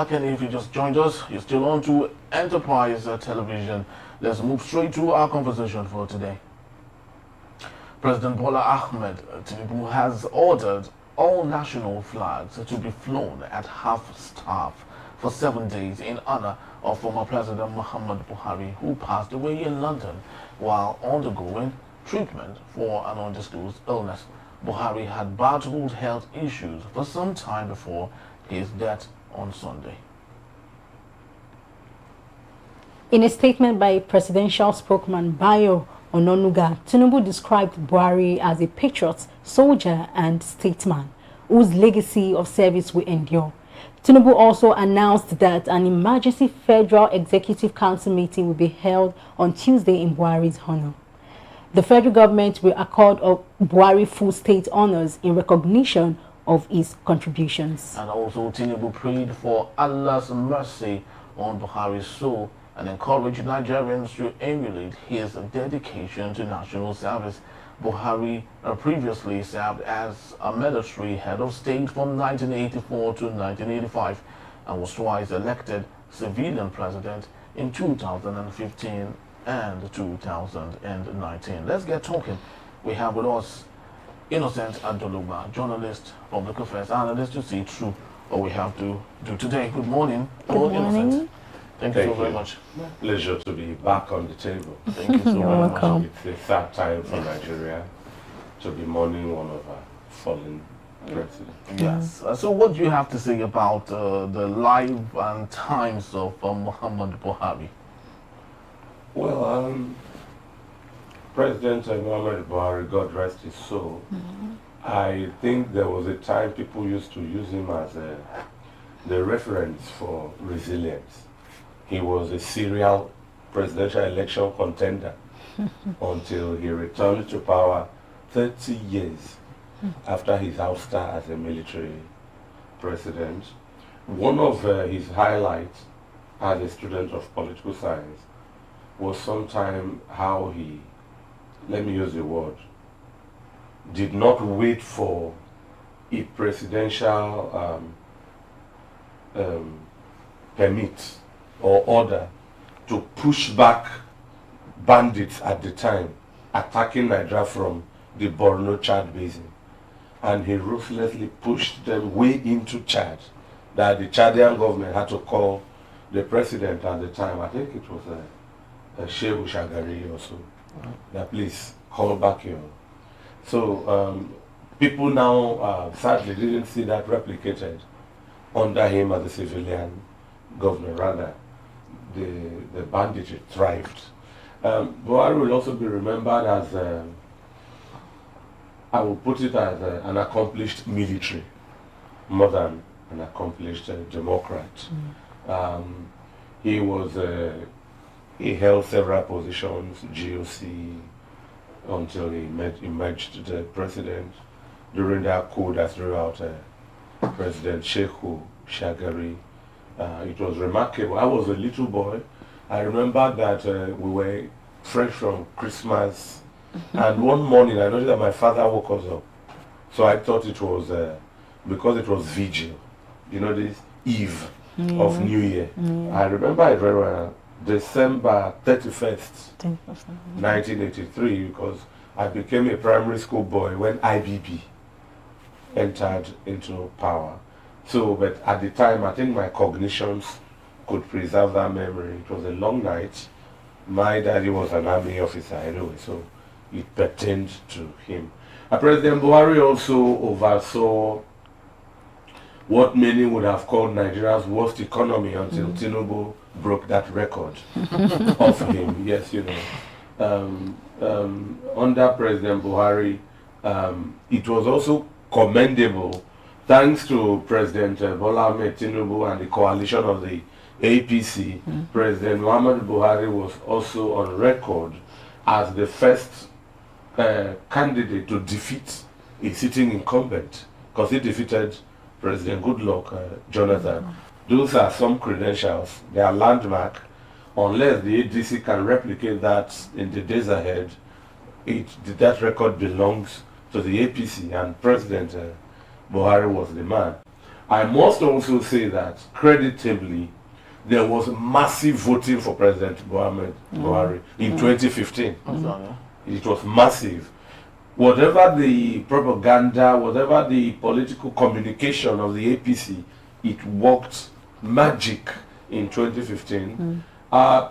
back, and if you just joined us, you're still on to Enterprise Television. Let's move straight to our conversation for today. President Bola Ahmed Tinubu has ordered all national flags to be flown at half-staff for 7 days in honor of former President Muhammadu Buhari, who passed away in London while undergoing treatment for an undisclosed illness. Buhari had battled health issues for some time before his death on Sunday. In a statement by presidential spokesman Bayo Ononuga, Tinubu described Buhari as a patriot, soldier and statesman whose legacy of service will endure. Tinubu also announced that an emergency Federal Executive Council meeting will be held on Tuesday in Buhari's honor. The federal government will accord Buhari full state honors in recognition of his contributions. And also Tinubu prayed for Allah's mercy on Buhari's soul and encouraged Nigerians to emulate his dedication to national service. Buhari previously served as a military head of state from 1984 to 1985 and was twice elected civilian president in 2015 and 2019. Let's get talking. We have with us Innocent Adoluba, journalist, public affairs analyst, to see through what we have to do today. Good morning. Good morning. Innocent. Thank you so very much. Pleasure to be back on the table. Thank you so You're very welcome. much. It's the third time for Nigeria to be mourning one of our fallen presidents. Yes. So what do you have to say about the life and times of Muhammadu Buhari? Well, President Muhammadu Buhari, God rest his soul, I think there was a time people used to use him as the reference for resilience. He was a serial presidential election contender until he returned to power 30 years after his ouster as a military president. One of his highlights as a student of political science was sometime how he, let me use the word, did not wait for a presidential permit or order to push back bandits at the time attacking Nigeria from the Borno-Chad basin. And he ruthlessly pushed them way into Chad, that the Chadian government had to call the president at the time, I think it was Shehu Shagari or so, that please call back your... So people now sadly didn't see that replicated under him as a civilian governor. Rather, the banditry thrived. Buhari will also be remembered as, I will put it as an accomplished military, more than an accomplished Democrat. He was, he held several positions, GOC, until he emerged the president during that coup that threw out President Shehu Shagari. It was remarkable. I was a little boy. I remember that we were fresh from Christmas, and one morning I noticed that my father woke us up. So I thought it was because it was vigil, you know, this eve of New Year. I remember it very well. December 31st, 1983, because I became a primary school boy when IBB entered into power. So, but at the time, I think my cognitions could preserve that memory. It was a long night. My daddy was an army officer anyway, so it pertained to him. President Buhari also oversaw what many would have called Nigeria's worst economy until Tinubu broke that record of him. Yes, you know. Under President Buhari, it was also commendable, thanks to President Bola Ahmed Tinubu and the coalition of the APC, President Muhammadu Buhari was also on record as the first candidate to defeat a sitting incumbent, because he defeated President Goodluck Jonathan. Those are some credentials. They are landmark. Unless the ADC can replicate that in the days ahead, that record belongs to the APC, and President Buhari was the man. I must also say that, creditably, there was massive voting for President Muhammadu Buhari in 2015. It was massive. Whatever the propaganda, whatever the political communication of the APC, it worked magic in 2015.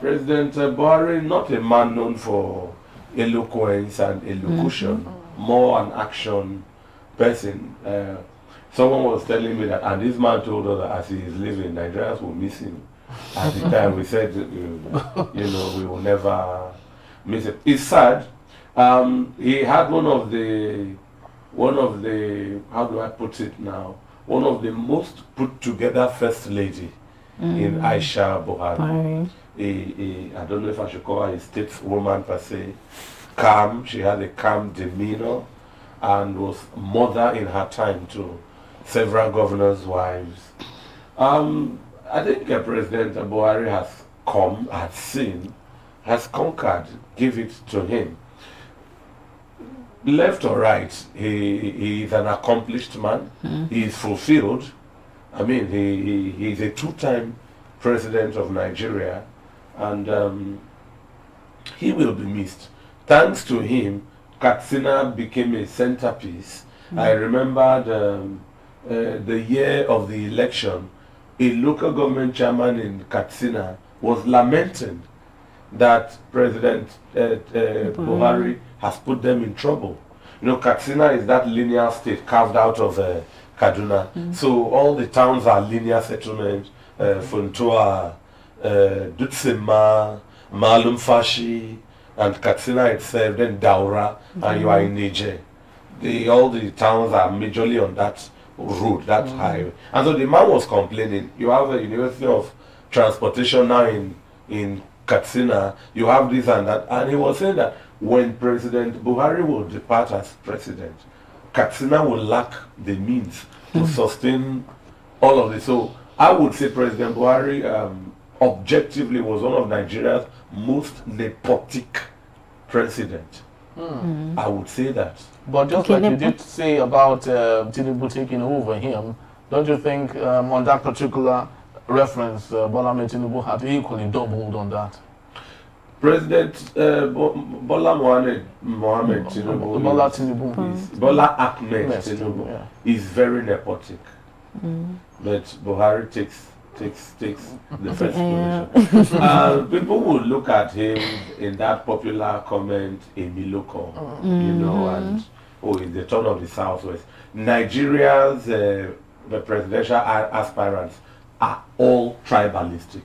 President Buhari, not a man known for eloquence and elocution, more an action person. Someone was telling me that, and this man told us that as he is leaving, Nigerians will miss him. At the time, we said, we will never miss him. It's sad. He had one of the, how do I put it now? One of the most put together first lady in Aisha Buhari. I don't know if I should call her a stateswoman per se. Calm, she had a calm demeanor and was mother in her time to several governors' wives. I think President Buhari has seen, has conquered, give it to him. Left or right, he is an accomplished man. He is fulfilled. I mean, he is a two-time president of Nigeria, and he will be missed. Thanks to him, Katsina became a centerpiece. I remember the year of the election, a local government chairman in Katsina was lamenting that President Buhari has put them in trouble. You know, Katsina is that linear state carved out of Kaduna. So all the towns are linear settlements. Funtua, Dutsema, Malum Fashi, and Katsina itself, then Daura, and you are in Niger. All the towns are majorly on that road, that highway. And so the man was complaining, you have a University of Transportation now in Katsina, you have this and that. And he was saying that when President Buhari will depart as president, Katsina will lack the means to sustain all of this. So I would say President Buhari objectively was one of Nigeria's most nepotic president. I would say that. But just like you did say about Tinubu taking over him, don't you think on that particular reference, Bola Tinubu had equally doubled on that? President Bola Mohammed Tinubu, Bola Ahmed Tinubu is very nepotic, but Buhari takes the first position. People will look at him in that popular comment, Emiloko, and in the turn of the Southwest. Nigeria's the presidential aspirants are all tribalistic.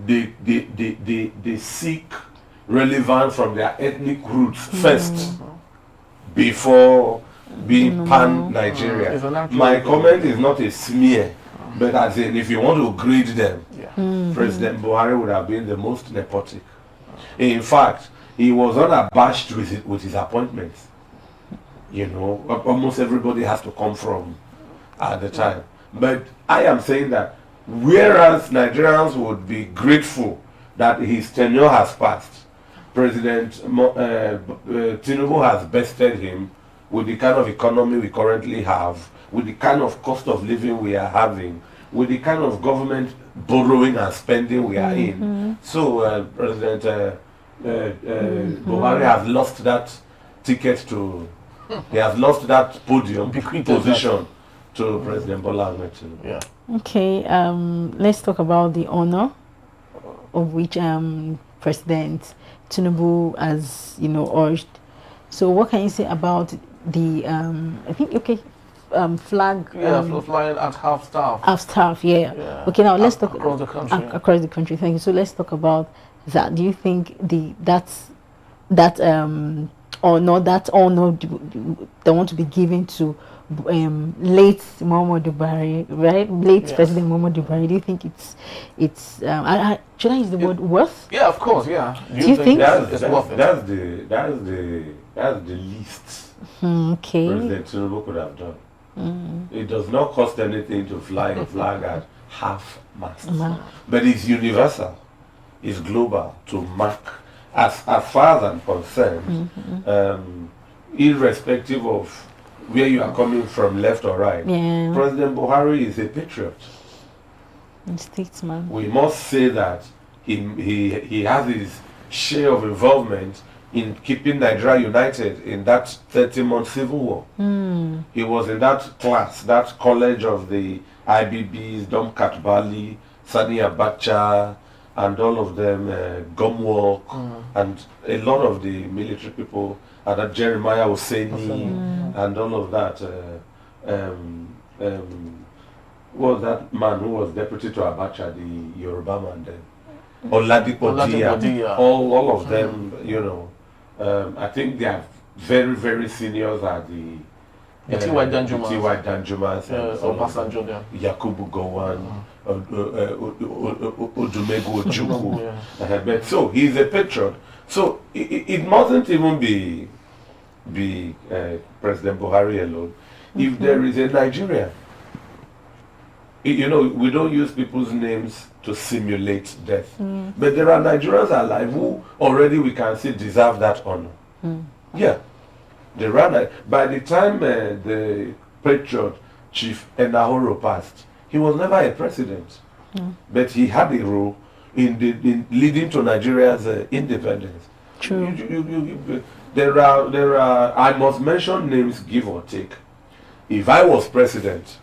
They seek relevance from their ethnic roots first before being pan-Nigeria. My comment is not a smear, but as in, if you want to grade them, President Buhari would have been the most nepotic. In fact, he was not abashed with his appointments. Almost everybody has to come from at the time. But I am saying that whereas Nigerians would be grateful that his tenure has passed, President Tinubu has bested him with the kind of economy we currently have, with the kind of cost of living we are having, with the kind of government borrowing and spending we are in. So President Buhari has lost that ticket to, he has lost that podium position to President Bola Ahmed Tinubu. Okay, let's talk about the honor of which President Tinubu has, urged. So what can you say about the, flag? Flying at half-staff. Half-staff, yeah. Okay, now let's talk across the country. Across the country, thank you. So let's talk about that. Do you think that honor they want to be given to late Muhammadu Buhari, right? Late President Muhammadu Buhari. Do you think it's should I use the word worth? Yeah, of course. Yeah. Do you think that's the least President Tinubu could have done. It does not cost anything to fly a flag at half mast, but it's universal, it's global, to mark. As far as I'm concerned, irrespective of where you are coming from, left or right. Yeah. President Buhari is a patriot. And statesman. We must say that he has his share of involvement in keeping Nigeria united in that 30-month civil war. He was in that class, that college of the IBBs, Dom Katbali, Sani Abacha, and all of them, Gumwalk, and a lot of the military people, and that Jeremiah Hosseini, and all of that. Was that man who was deputy to Abacha, the Yoruba man then? Oladipo Dia. All of them, you know. I think they are very, very seniors at the T.Y. Danjumas. T.Y. Danjumas. Obasanjo. Yakubu Gowon. Odumegu Ojukwu. But so he's a patron. So it mustn't even be President Buhari alone. If there is a Nigerian, you know, we don't use people's names to simulate death. But there are Nigerians alive who already we can see deserve that honor. Yeah. By the time the patriot Chief Enahoro passed, he was never a president. But he had a role in leading to Nigeria's independence. True. There are, I must mention names, give or take. If I was president,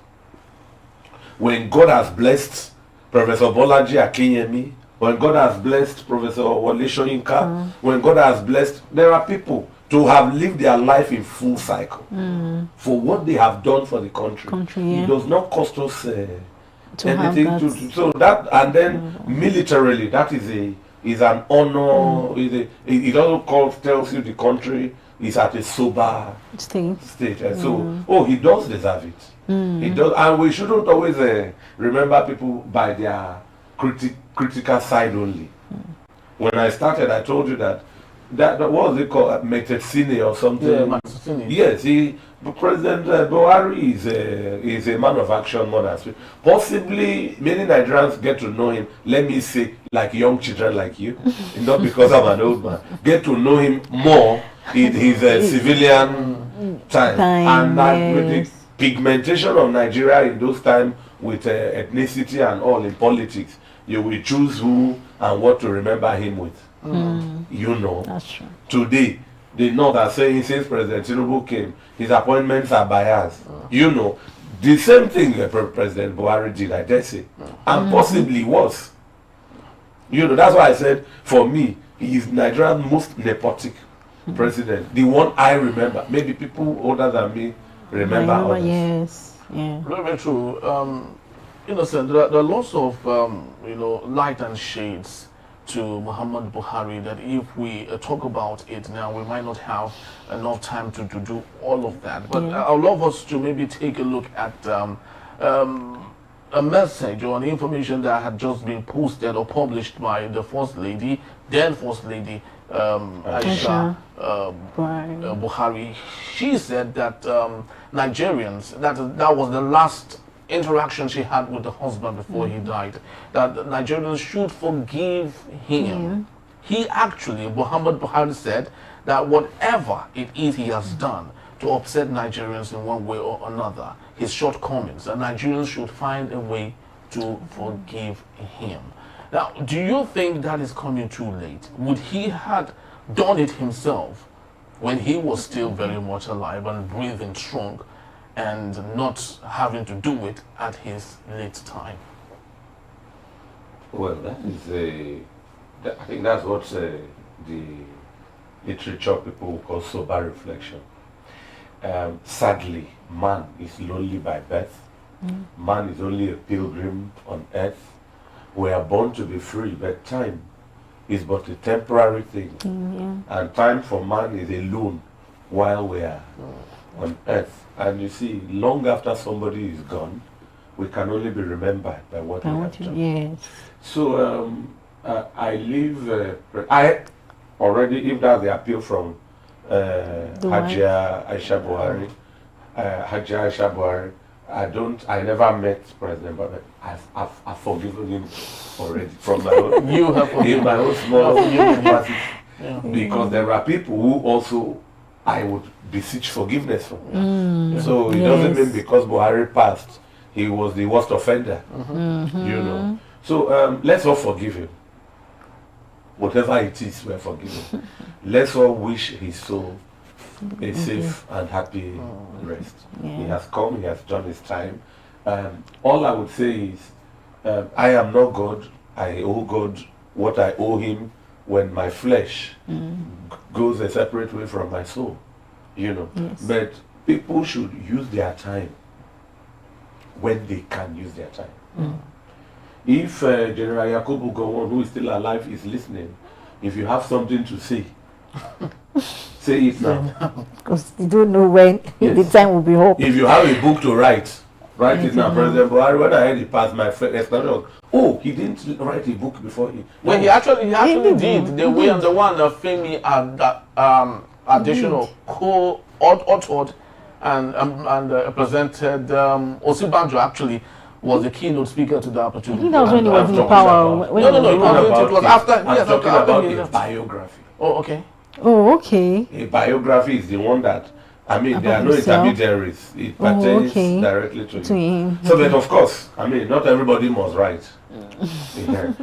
when God has blessed Professor Bolaji Akinyemi, when God has blessed Professor Wole Soyinka, when God has blessed, there are people to have lived their life in full cycle for what they have done for the country. It does not cost us anything so that, and then militarily, that is an honor. It also tells you the country is at a sober state. So, he does deserve it. He does, and we shouldn't always remember people by their critical side only. When I started, I told you that what was it called, Metetsine or something? Yeah, yes, President Buhari is a man of action more than speech. Possibly many Nigerians get to know him, let me say, like young children like you, not because I'm an old man, get to know him more in his civilian time. And with the pigmentation of Nigeria in those times with ethnicity and all in politics, you will choose who and what to remember him with. You know. That's true. Today, the North are saying since President Tinubu came, his appointments are biased. You know, the same thing President Buhari did, I dare say, and possibly worse. You know, that's why I said, for me, he is Nigeria's most nepotic president. The one I remember. Maybe people older than me remember others. Yes. Yeah. Very true. Innocent, there are lots of light and shades to Muhammadu Buhari that if we talk about it now, we might not have enough time to do all of that. But I would love us to maybe take a look at a message or an information that had just been posted or published by the First Lady, then First Lady Aisha Buhari. She said that Nigerians, that was the last interaction she had with the husband before he died, that the Nigerians should forgive him. He actually, Muhammadu Buhari, said that whatever it is he has done to upset Nigerians in one way or another, his shortcomings, that Nigerians should find a way to forgive him. Now, do you think that is coming too late? Would he have done it himself when he was still very much alive and breathing strong, and not having to do it at his late time? Well, I think that's what the literature people call sober reflection. Sadly, man is lonely by birth. Man is only a pilgrim on earth. We are born to be free, but time is but a temporary thing. And time for man is alone while we are on earth. And you see, long after somebody is gone, we can only be remembered by what we have done. Yes. So I leave. I already, if that's the appeal from Hajia Aisha Buhari, Hajia Aisha Buhari, I never met President, but I've forgiven him already from my own. You have forgiven in my own small capacity. Because there are people who also I would beseech forgiveness for. So it doesn't mean because Buhari passed, he was the worst offender. You know. So let's all forgive him. Whatever it is, we're forgiven. Let's all wish his soul a safe and happy rest. He has come, he has done his time. All I would say is, I am not God. I owe God what I owe him when my flesh goes a separate way from my soul. You know. Yes. But people should use their time when they can use their time. If General Yakubu Gowon, who is still alive, is listening, if you have something to say, say it now. Because you don't know when the time will be up. If you have a book to write it now. President Buhari, when I heard he passed, my explanation was, oh, he didn't write a book before he... Well, he actually did. The way the one that Femi additional co-authored and presented Osibanjo actually was the keynote speaker to the opportunity. I think that was when he was in the power. It was after. I'm talking about a biography. Oh, okay. Oh, okay. A biography is the one that, I mean, there are no intermediaries. It pertains directly to him. So, but of course, I mean, not everybody must write.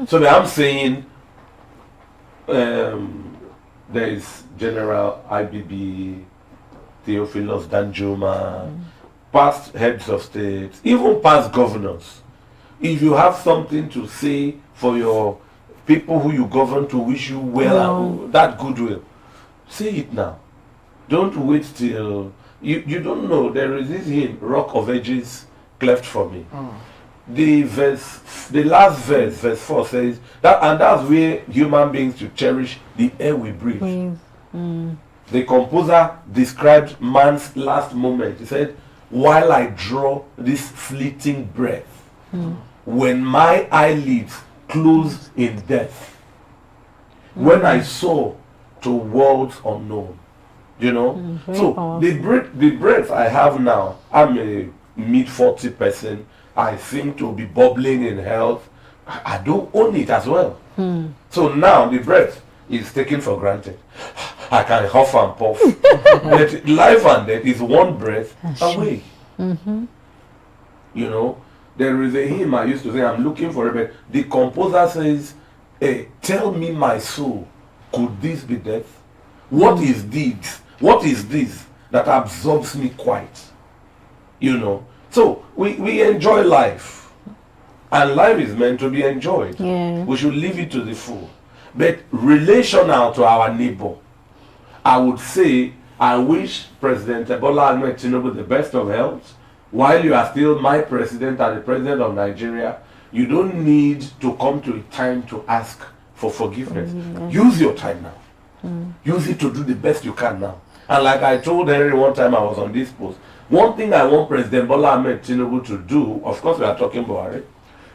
So, but I'm saying there is General IBB, Theophilus Danjuma, past heads of state, even past governors. If you have something to say for your people who you govern to wish you well, and that goodwill, say it now. Don't wait till you don't know. There is this hymn, Rock of Ages cleft for me. The last verse, verse 4 says that, and that's where human beings should cherish the air we breathe. The composer described man's last moment. He said, while I draw this fleeting breath, when my eyelids close in death, when I soar to worlds unknown, you know. So powerful. the breath I have now, I'm a mid-40 person. I seem to be bubbling in health. I don't own it as well. So now the breath is taken for granted. I can huff and puff. But life and death is one breath away. You know, there is a hymn I used to say, I'm looking for it, but the composer says, hey, tell me my soul, could this be death? What is this? What is this that absorbs me quite? You know, so we enjoy life, and life is meant to be enjoyed. We should live it to the full. But relational to our neighbor, I would say, I wish President Bola Ahmed Tinubu the best of health. While you are still my president and the president of Nigeria, you don't need to come to a time to ask for forgiveness. Use your time now. Use it to do the best you can now. And like I told Henry one time I was on this post, one thing I want President Bola Ahmed Tinubu to do, of course we are talking Buhari,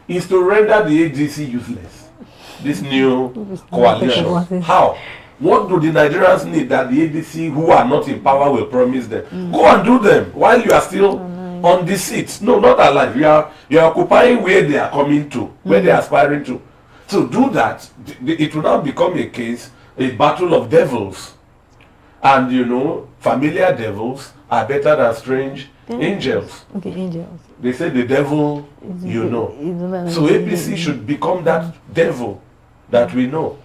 is to render the ADC useless. This new coalition. How? What do the Nigerians need that the ADC who are not in power will promise them? Go and do them while you are still on the seat. No, not alive. You are occupying where they are coming to, where they are aspiring to. So do that. It will now become a case, a battle of devils. And you know, familiar devils are better than strange angels. Okay, angels. They say the devil, you know. So APC should become that devil that we know.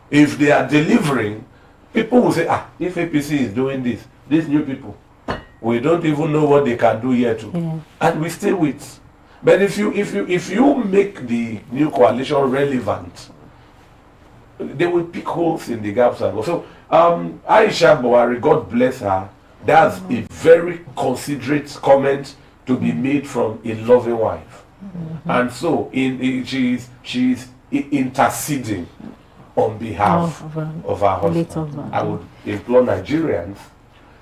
If they are delivering, people will say, if APC is doing this, these new people, we don't even know what they can do here too. And we stay with. But if you make the new coalition relevant, they will pick holes in the gaps and go. So Aisha Buhari, God bless her, that's a very considerate comment to be made from a loving wife. And so she's interceding on behalf of her husband. I would implore Nigerians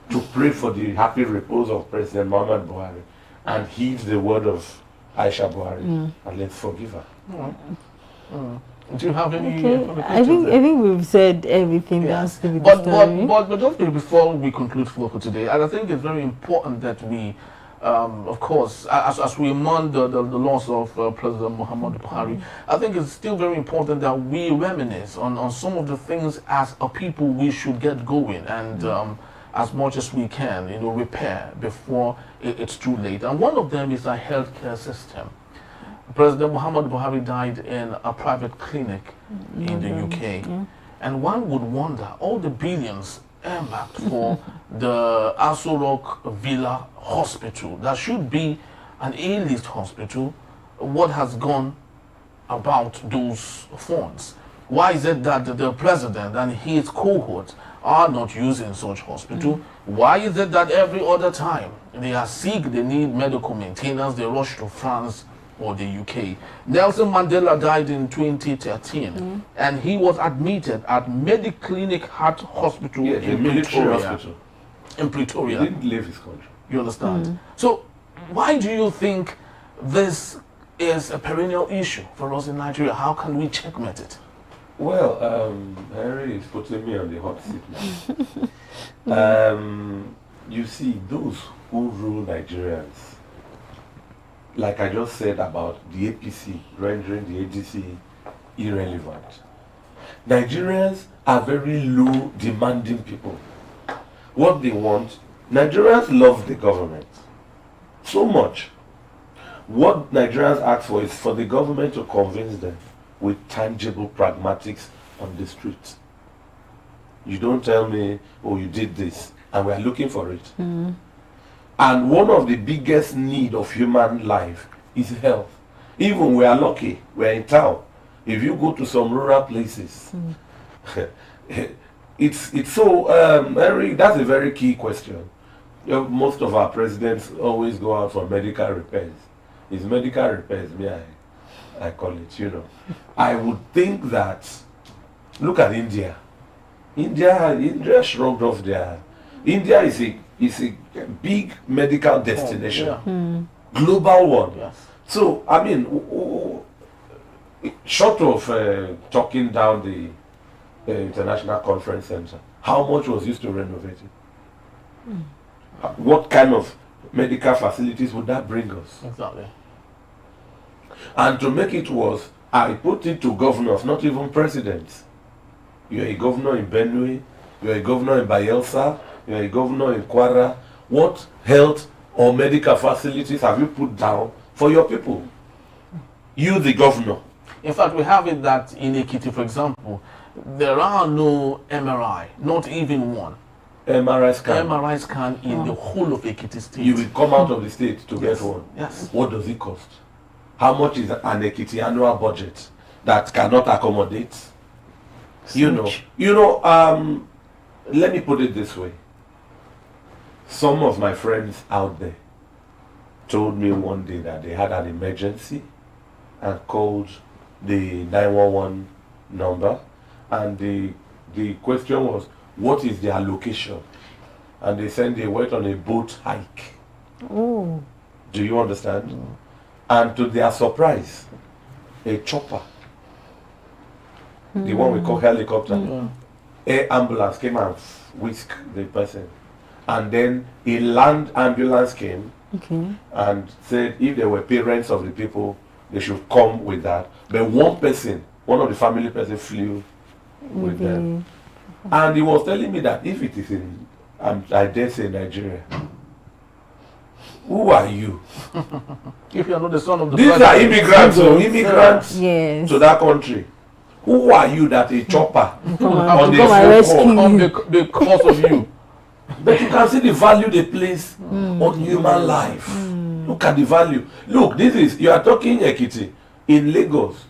to pray for the happy repose of President Muhammadu Buhari and heed the word of Aisha Buhari and let's forgive her. Do you have any? I think we've said everything that's to be but don't forget, before we conclude for today, I think it's very important that we, of course, as we mourn the loss of President Muhammadu Buhari, I think it's still very important that we reminisce on some of the things as a people we should get going. And as much as we can, repair before it's too late. And one of them is our healthcare system. President Muhammadu Buhari died in a private clinic in the UK. Yeah. And one would wonder, all the billions earmarked for the Aso Rock Villa Hospital, that should be an A-list hospital, what has gone about those funds? Why is it that the president and his cohorts are not using such hospital? Why is it that every other time they are sick, they need medical maintenance, they rush to France or the UK? Nelson Mandela died in 2013 and he was admitted at Mediclinic Heart Hospital in Pretoria. Hospital. In Pretoria. He didn't leave his country. You understand? So why do you think this is a perennial issue for us in Nigeria? How can we checkmate it? Well, Henry is putting me on the hot seat now. You see, those who rule Nigerians, like I just said about the APC rendering the ADC irrelevant, Nigerians are very low demanding people. What they want, Nigerians love the government so much. What Nigerians ask for is for the government to convince them with tangible pragmatics on the street. You don't tell me, oh, you did this, and we are looking for it. And one of the biggest need of human life is health. Even we are lucky, we are in town. If you go to some rural places, it's so, Henry, that's a very key question. Most of our presidents always go out for medical repairs. It's medical repairs, I call it, I would think that, look at India. India shrugged off their... India is a big medical destination. Global one. Yes. So, I mean, short of talking down the International Conference Center, how much was used to renovate it? What kind of medical facilities would that bring us? Exactly. And to make it worse, I put it to governors, not even presidents. You're a governor in Benue, you're a governor in Bayelsa, you're a governor in Kwara. What health or medical facilities have you put down for your people? You, the governor. In fact, we have it that in Ekiti, for example, there are no MRI, not even one. MRI scan. MRI scan in the whole of Ekiti state. You will come out of the state to get one. Yes. What does it cost? How much is an Ekiti annual budget that cannot accommodate? Let me put it this way. Some of my friends out there told me one day that they had an emergency and called the 911 number, and the question was, what is their location? And they said they went on a boat hike. Oh. Do you understand? And to their surprise, a chopper, the one we call helicopter, air ambulance came and whisked the person. And then a land ambulance came and said if there were parents of the people, they should come with that. But one of the family person flew with them. And he was telling me that if it is in, I dare say, Nigeria, who are you? If you are not the son of the These are immigrants, Yes. to that country. Who are you that a chopper on the because of you? But you can see the value they place on human life. Look at the value. Look, you are talking Ekiti. In Lagos,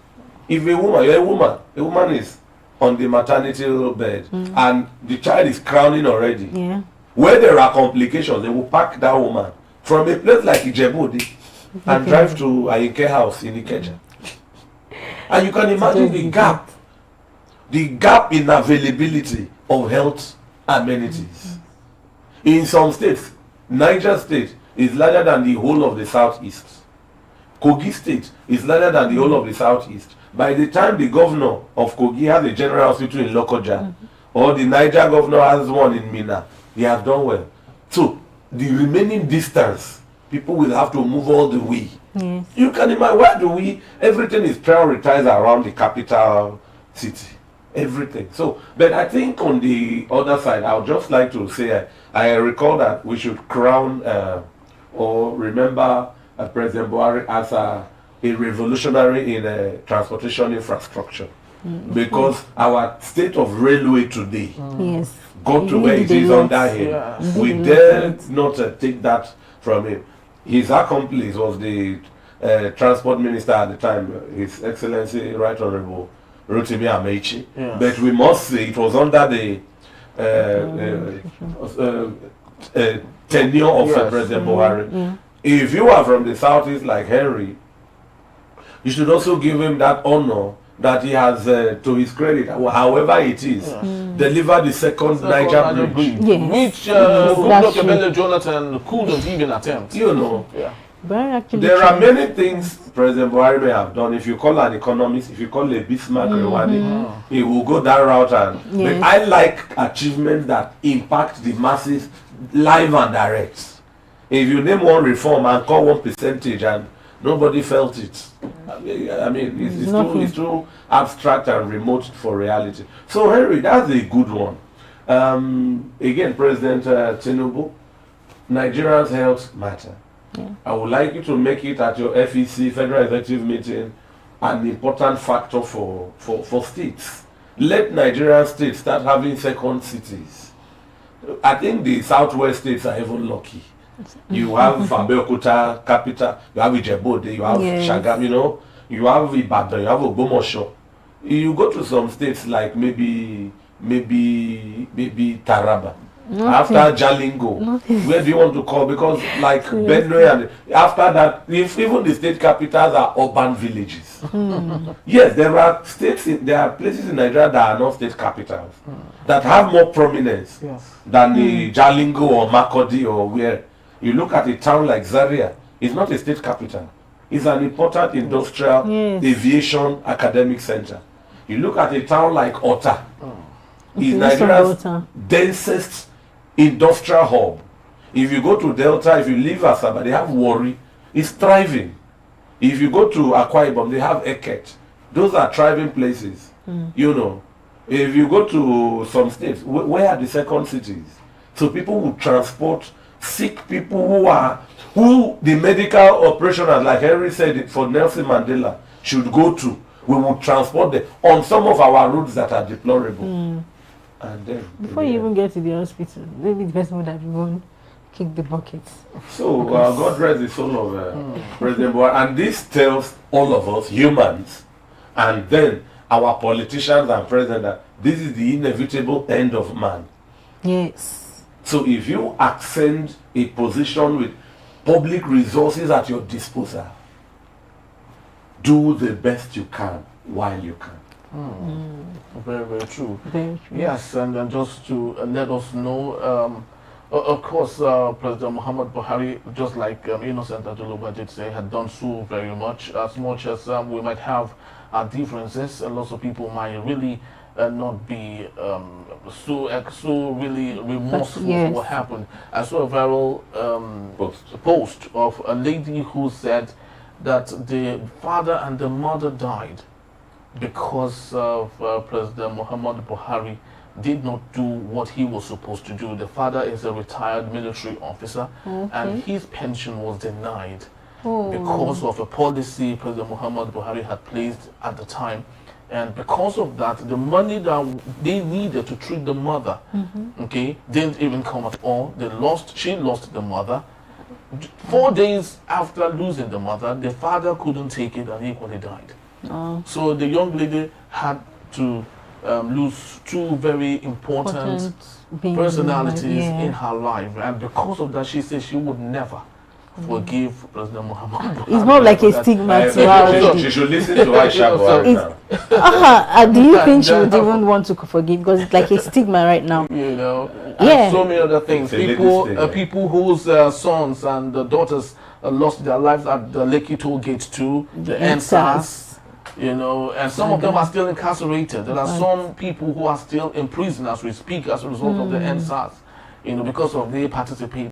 if you're a woman is on the maternity bed and the child is crowning already. Yeah. Where there are complications, they will pack that woman from a place like Ijebu and drive to Ayinke house in Ikeja. And you can imagine the gap in availability of health amenities. In some states, Niger State is larger than the whole of the southeast. Kogi State is larger than the whole of the southeast. By the time the governor of Kogi has a general hospital in Lokoja, or the Niger governor has one in Mina, they have done well. So the remaining distance, people will have to move all the way. Yes. You can imagine, everything is prioritized around the capital city. everything. So, but I think on the other side, I would just like to say, I recall that we should crown or remember President Buhari as a revolutionary in transportation infrastructure. Because our state of railway today got to where it is under him. We dare not take that from him. His accomplice was the transport minister at the time, His Excellency Right Honorable Rotimi Amechi. But we must say it was under the tenure of President Buhari. If you are from the southeast like Henry, you should also give him that honor that he has, to his credit, however it is, delivered the second Niger bridge. Which Goodluck Jonathan couldn't even attempt. You know, there are many things President Buhari may have done. If you call an economist, if you call a Bismarck rewarding, he will go that route. And but I like achievements that impact the masses live and direct. If you name one reform and call one percentage and nobody felt it, I mean, it's too abstract and remote for reality. So, Henry, that's a good one. Again, President Tinubu, Nigeria's health matter. I would like you to make it at your FEC, Federal Executive Meeting, an important factor for states. Let Nigerian states start having second cities. I think the southwest states are even lucky. You have Abeokuta, capital, you have Ijebu, you have Shagam, you know, you have Ibadan, you have Ogbomoso. You go to some states like maybe Taraba. After Jalingo, where do you want to call? Because like Benue, and after that, even the state capitals are urban villages. Yes, there are states, there are places in Nigeria that are not state capitals that have more prominence than the Jalingo or Makurdi or where. You look at a town like Zaria, it's not a state capital. It's an important industrial, aviation, academic center. You look at a town like Ota, it's Nigeria's densest industrial hub. If you go to Delta, if you leave Asaba, they have Warri, it's thriving. If you go to Akwa Ibom, they have Eket. Those are thriving places. You know, if you go to some states, where are the second cities? So people will transport sick people who the medical operationers, like Henry said it, for Nelson Mandela should go to. We will transport them on some of our roads that are deplorable. And then before you even get to the hospital, maybe the person would have even kicked the buckets. So God rest the soul of President Buhari, and this tells all of us humans, and then our politicians and president, that this is the inevitable end of man. Yes. So if you ascend a position with public resources at your disposal, do the best you can while you can. Very, very true. Very true. Yes, and then just to let us know, of course, President Muhammadu Buhari, just like Innocent Adoluba did say, had done so very much as we might have our differences, and lots of people might really not be so really remorseful for what happened. I saw a viral post of a lady who said that the father and the mother died because of President Muhammadu Buhari did not do what he was supposed to do. The father is a retired military officer, and his pension was denied because of a policy President Muhammadu Buhari had placed at the time. And because of that, the money that they needed to treat the mother, didn't even come at all. She lost the mother. 4 days after losing the mother, the father couldn't take it and equally died. So the young lady had to lose two very important personalities in her life. And because of that, she said she would never forgive President Muhammadu Buhari. It's not like a stigma to her. She should listen to Aisha Buhari now. Do you think she would even want to forgive? Because it's like a stigma right now. You know, and so many other things. People whose sons and daughters lost their lives at the Lekki toll gate too, the NSAS, you know, and some of them are still incarcerated. There are some people who are still in prison as we speak as a result of the NSAS, you know, because of their participation.